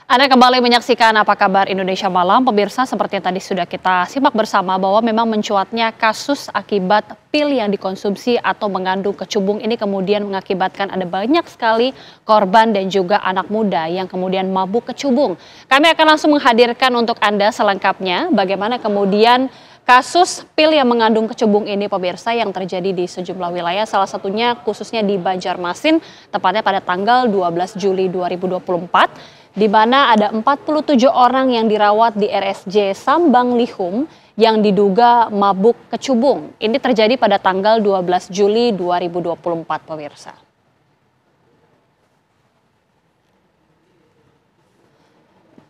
Anda kembali menyaksikan Apa Kabar Indonesia Malam. Pemirsa, seperti yang tadi sudah kita simak bersama bahwa memang mencuatnya kasus akibat pil yang dikonsumsi atau mengandung kecubung ini kemudian mengakibatkan ada banyak sekali korban dan juga anak muda yang kemudian mabuk kecubung. Kami akan langsung menghadirkan untuk Anda selengkapnya bagaimana kemudian kasus pil yang mengandung kecubung ini, pemirsa, yang terjadi di sejumlah wilayah, salah satunya khususnya di Banjarmasin, tepatnya pada tanggal 12 Juli 2024. Di mana ada 47 orang yang dirawat di RSJ Sambang Lihum yang diduga mabuk kecubung. Ini terjadi pada tanggal 12 Juli 2024, pemirsa.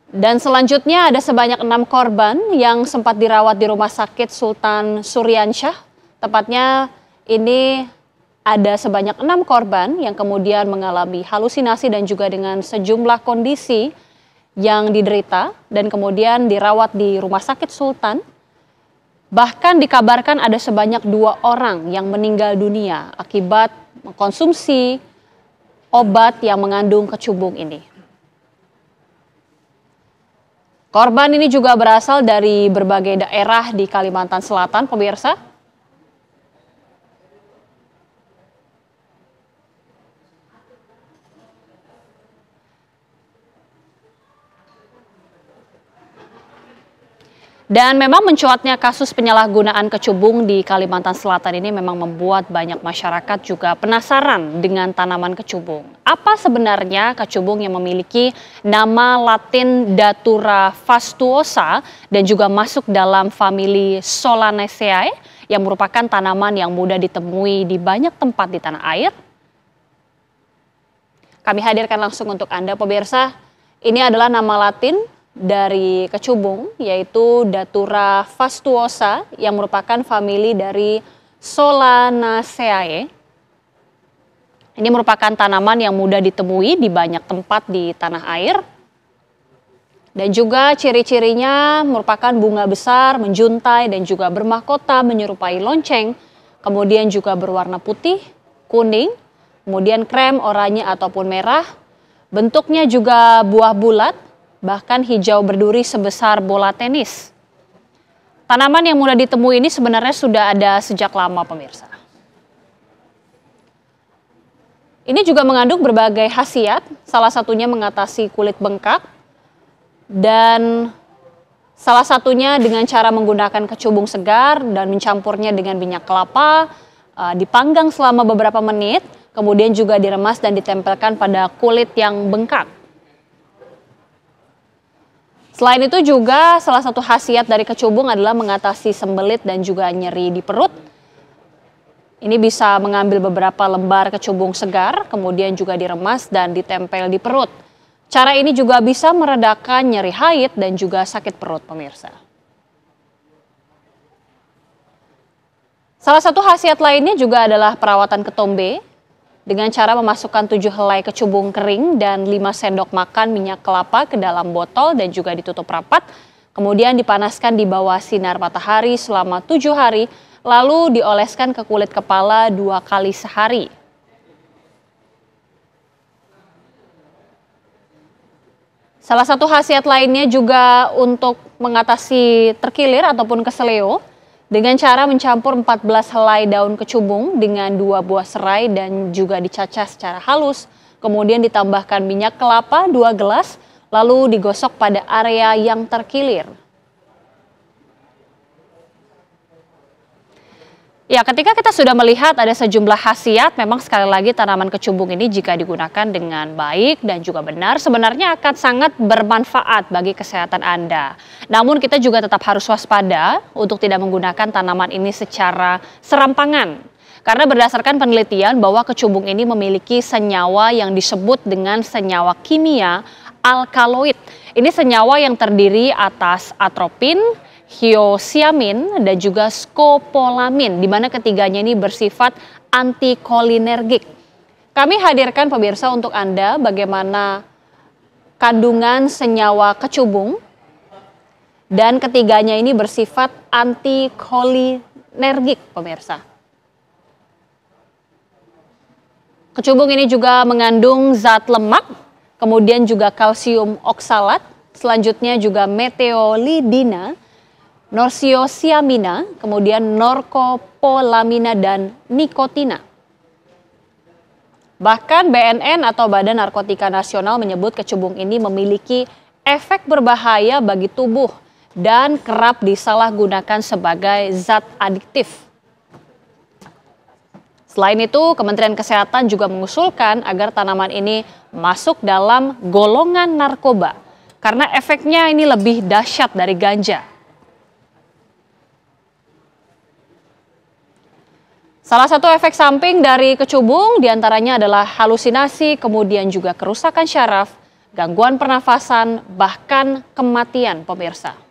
Dan selanjutnya ada sebanyak 6 korban yang sempat dirawat di Rumah Sakit Sultan Suryansyah. Tepatnya ini ada sebanyak 6 korban yang kemudian mengalami halusinasi dan juga dengan sejumlah kondisi yang diderita dan kemudian dirawat di Rumah Sakit Sultan. Bahkan dikabarkan ada sebanyak 2 orang yang meninggal dunia akibat mengkonsumsi obat yang mengandung kecubung ini. Korban ini juga berasal dari berbagai daerah di Kalimantan Selatan, pemirsa. Dan memang mencuatnya kasus penyalahgunaan kecubung di Kalimantan Selatan ini memang membuat banyak masyarakat juga penasaran dengan tanaman kecubung. Apa sebenarnya kecubung yang memiliki nama Latin Datura fastuosa dan juga masuk dalam famili Solanaceae yang merupakan tanaman yang mudah ditemui di banyak tempat di tanah air? Kami hadirkan langsung untuk Anda, pemirsa. Ini adalah nama Latin dari kecubung, yaitu Datura fastuosa yang merupakan famili dari Solanaceae. Ini merupakan tanaman yang mudah ditemui di banyak tempat di tanah air. Dan juga ciri-cirinya merupakan bunga besar, menjuntai dan juga bermahkota menyerupai lonceng. Kemudian juga berwarna putih, kuning, kemudian krem, oranye ataupun merah. Bentuknya juga buah bulat, bahkan hijau berduri sebesar bola tenis. Tanaman yang mudah ditemui ini sebenarnya sudah ada sejak lama, pemirsa. Ini juga mengandung berbagai khasiat, salah satunya mengatasi kulit bengkak, dan salah satunya dengan cara menggunakan kecubung segar dan mencampurnya dengan minyak kelapa, dipanggang selama beberapa menit, kemudian juga diremas dan ditempelkan pada kulit yang bengkak. Selain itu juga salah satu khasiat dari kecubung adalah mengatasi sembelit dan juga nyeri di perut. Ini bisa mengambil beberapa lembar kecubung segar, kemudian juga diremas dan ditempel di perut. Cara ini juga bisa meredakan nyeri haid dan juga sakit perut, pemirsa. Salah satu khasiat lainnya juga adalah perawatan ketombe, dengan cara memasukkan 7 helai kecubung kering dan 5 sendok makan minyak kelapa ke dalam botol dan juga ditutup rapat. Kemudian dipanaskan di bawah sinar matahari selama 7 hari, lalu dioleskan ke kulit kepala 2 kali sehari. Salah satu khasiat lainnya juga untuk mengatasi terkilir ataupun keseleo, dengan cara mencampur 14 helai daun kecubung dengan 2 buah serai dan juga dicacah secara halus. Kemudian ditambahkan minyak kelapa 2 gelas, lalu digosok pada area yang terkilir. Ya, ketika kita sudah melihat ada sejumlah khasiat, memang sekali lagi tanaman kecubung ini jika digunakan dengan baik dan juga benar sebenarnya akan sangat bermanfaat bagi kesehatan Anda. Namun kita juga tetap harus waspada untuk tidak menggunakan tanaman ini secara serampangan. Karena berdasarkan penelitian bahwa kecubung ini memiliki senyawa yang disebut dengan senyawa kimia alkaloid. Ini senyawa yang terdiri atas atropin, hyoscyamin dan juga skopolamin, di mana ketiganya ini bersifat antikolinergik. Kami hadirkan, pemirsa, untuk Anda bagaimana kandungan senyawa kecubung dan ketiganya ini bersifat antikolinergik, pemirsa. Kecubung ini juga mengandung zat lemak kemudian juga kalsium oksalat, selanjutnya juga meteolidina, norsiosiamina, kemudian norkopolamina dan nikotina. Bahkan BNN atau Badan Narkotika Nasional menyebut kecubung ini memiliki efek berbahaya bagi tubuh dan kerap disalahgunakan sebagai zat adiktif. Selain itu, Kementerian Kesehatan juga mengusulkan agar tanaman ini masuk dalam golongan narkoba karena efeknya ini lebih dahsyat dari ganja. Salah satu efek samping dari kecubung diantaranya adalah halusinasi, kemudian juga kerusakan syaraf, gangguan pernafasan, bahkan kematian, pemirsa.